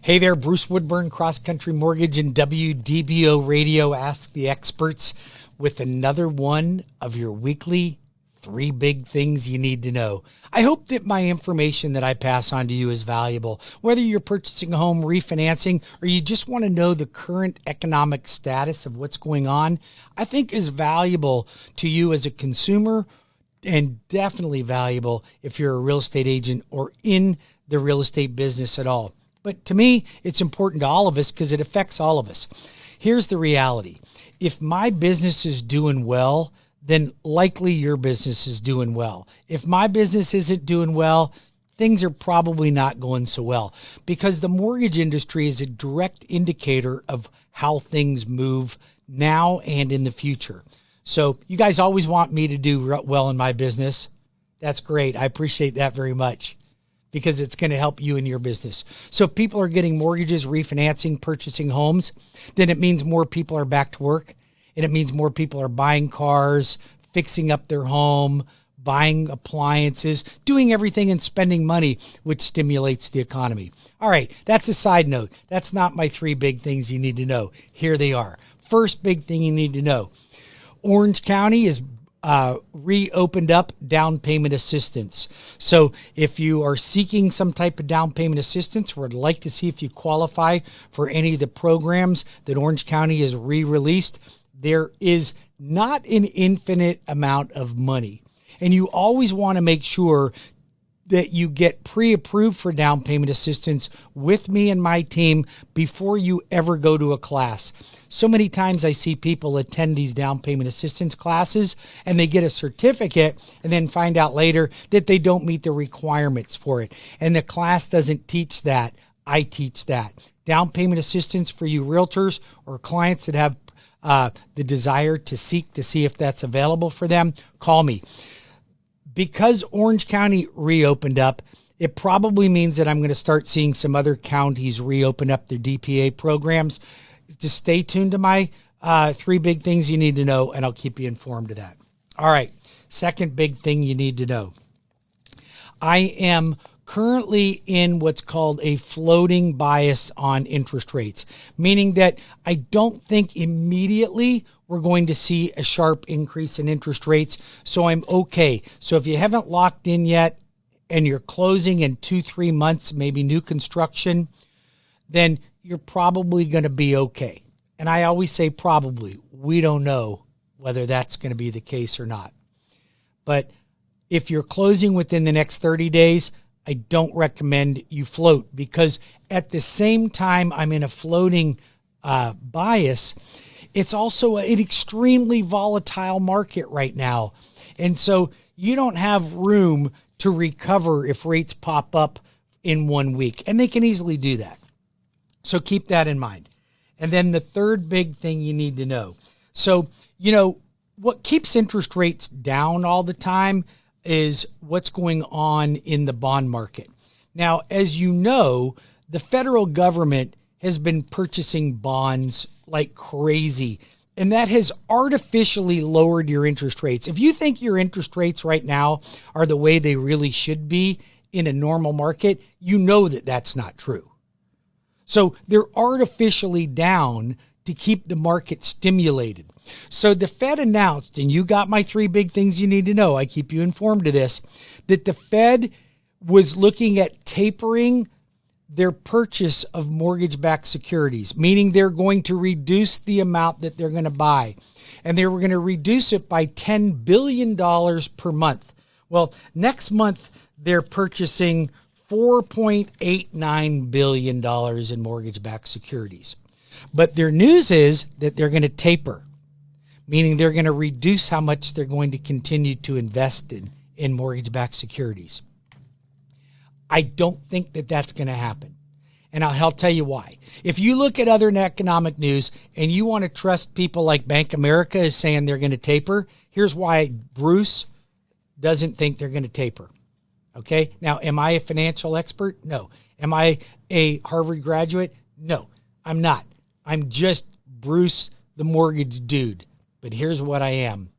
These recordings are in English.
Hey there, Bruce Woodburn, CrossCountry Mortgage and WDBO Radio Ask the Experts with another one of your weekly 3 big things you need to know. I hope that my information that I pass on to you is valuable. Whether you're purchasing a home, refinancing, or you just want to know the current economic status of what's going on, I think is valuable to you as a consumer and definitely valuable if you're a real estate agent or in the real estate business at all. But to me, it's important to all of us because it affects all of us. Here's the reality. If my business is doing well, then likely your business is doing well. If my business isn't doing well, things are probably not going so well because the mortgage industry is a direct indicator of how things move now and in the future. So you guys always want me to do well in my business. That's great. I appreciate that very much, because it's going to help you in your business. So if people are getting mortgages, refinancing, purchasing homes, then it means more people are back to work. And it means more people are buying cars, fixing up their home, buying appliances, doing everything and spending money, which stimulates the economy. All right, that's a side note. That's not my 3 big things you need to know. Here they are. First big thing you need to know. Orange County is reopened up down payment assistance. So if you are seeking some type of down payment assistance or would like to see if you qualify for any of the programs that Orange County has re-released, there is not an infinite amount of money. And you always want to make sure that you get pre-approved for down payment assistance with me and my team before you ever go to a class. So many times I see people attend these down payment assistance classes and they get a certificate and then find out later that they don't meet the requirements for it. And the class doesn't teach that. I teach that. Down payment assistance for you realtors or clients that have the desire to seek to see if that's available for them, call me. Because Orange County reopened up, it probably means that I'm going to start seeing some other counties reopen up their DPA programs. Just stay tuned to my 3 big things you need to know, and I'll keep you informed of that. All right, second big thing you need to know. I am currently in what's called a floating bias on interest rates, meaning that I don't think immediately we're going to see a sharp increase in interest rates, so I'm okay. So if you haven't locked in yet and you're closing in 2-3 months, maybe new construction, then you're probably going to be okay. And I always say probably. We don't know whether that's going to be the case or not. But if you're closing within the next 30 days, I don't recommend you float, because at the same time I'm in a floating bias, it's also an extremely volatile market right now. And so you don't have room to recover if rates pop up in 1 week. And they can easily do that. So keep that in mind. And then the third big thing you need to know. So, what keeps interest rates down all the time is what's going on in the bond market. Now, as you know, the federal government has been purchasing bonds like crazy, and that has artificially lowered your interest rates. If you think your interest rates right now are the way they really should be in a normal market, you know that that's not true. So they're artificially down to keep the market stimulated. So the Fed announced, and you got my 3 big things you need to know, I keep you informed of this, that the Fed was looking at tapering their purchase of mortgage-backed securities, meaning they're going to reduce the amount that they're going to buy. And they were going to reduce it by $10 billion per month. Well, next month, they're purchasing $4.89 billion in mortgage-backed securities. But their news is that they're going to taper, meaning they're going to reduce how much they're going to continue to invest in mortgage-backed securities. I don't think that that's going to happen. And I'll tell you why. If you look at other economic news and you want to trust people like Bank of America is saying they're going to taper, here's why Bruce doesn't think they're going to taper. Okay? Now, am I a financial expert? No. Am I a Harvard graduate? No, I'm not. I'm just Bruce, the mortgage dude. But here's what I am.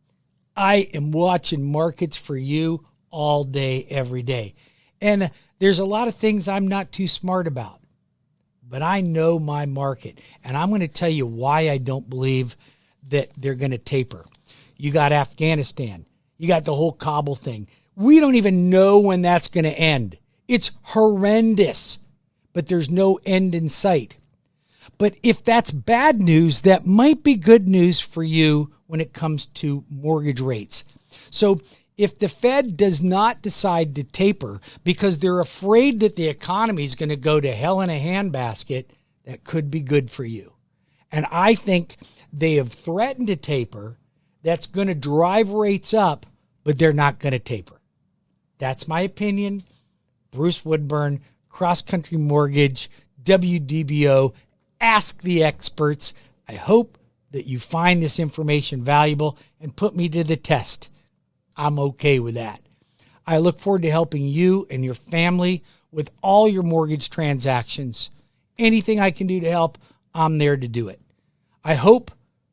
I am watching markets for you all day, every day. And there's a lot of things I'm not too smart about. but I know my market. And I'm going to tell you why I don't believe that they're going to taper. You got Afghanistan. You got the whole Kabul thing. We don't even know when that's going to end. It's horrendous, but there's no end in sight. But if that's bad news, that might be good news for you when it comes to mortgage rates. So if the Fed does not decide to taper because they're afraid that the economy is going to go to hell in a handbasket, that could be good for you. And I think they have threatened to taper. That's going to drive rates up, but they're not going to taper. That's my opinion. Bruce Woodburn, CrossCountry Mortgage, WDBO, Ask the Experts. I hope that you find this information valuable and put me to the test. I'm okay with that. I look forward to helping you and your family with all your mortgage transactions. Anything I can do to help, I'm there to do it. I hope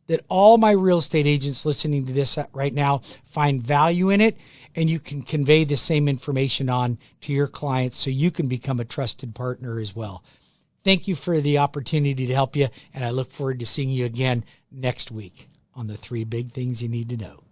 that all my real estate agents listening to this right now find value in it, and you can convey the same information on to your clients so you can become a trusted partner as well. Thank you for the opportunity to help you, and I look forward to seeing you again next week on the 3 Big Things You Need to Know.